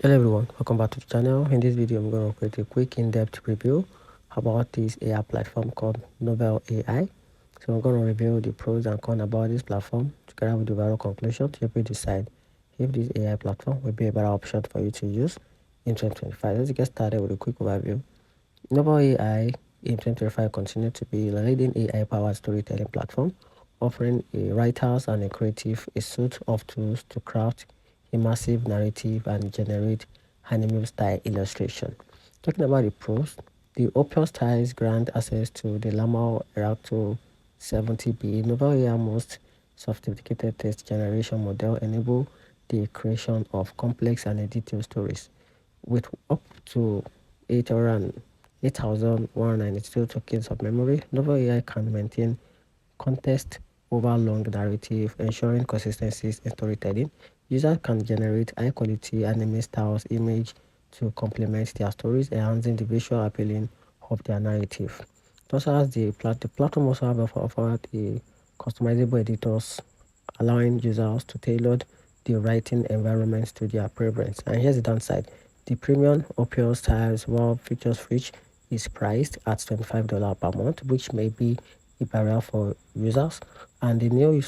Hello everyone, welcome back to the channel. In this video, I'm going to create a quick in-depth review about this AI platform called Novel AI. So I'm going to review the pros and cons about this platform together with the overall conclusion to help you decide if this AI platform will be a better option for you to use in 2025. Let's get started with a quick overview. Novel AI in 2025 continues to be the leading AI-powered storytelling platform, offering a writers and a creative a suite of tools to craft immersive narrative and generate anime-style illustration. Talking about the pros, the open styles grant access to the Llama Eracto 70B Novel AI most sophisticated text generation model enable the creation of complex and detailed stories with up to 8,192 tokens of memory. Novel AI can maintain context over long narrative, ensuring consistency in storytelling. Users can generate high-quality anime styles image to complement their stories, enhancing the visual appealing of their narrative. It also has the platform also have offered a customizable editors, allowing users to tailor the writing environments to their preference. And here's the downside: the premium Opel styles, while features rich, is priced at $25 per month, which may be a barrier for users, and the new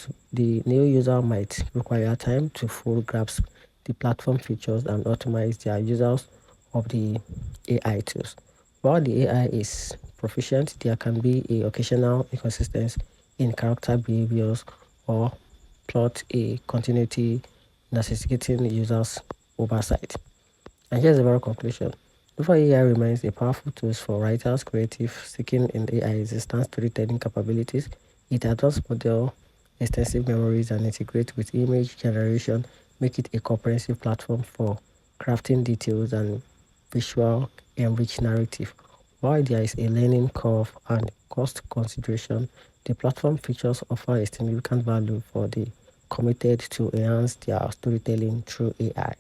user might require time to fully grasp the platform features and optimize their users of the AI tools. While the AI is proficient, there can be a occasional inconsistency in character behaviors or plot a continuity necessitating users oversight. And here's the very conclusion. Before AI remains a powerful tool for writers, creative seeking in AI's instant storytelling capabilities, it adopts model extensive memories and integrates with image generation, make it a comprehensive platform for crafting details and visual enriched narrative. While there is a learning curve and cost consideration, the platform features offer a significant value for the committed to enhance their storytelling through AI.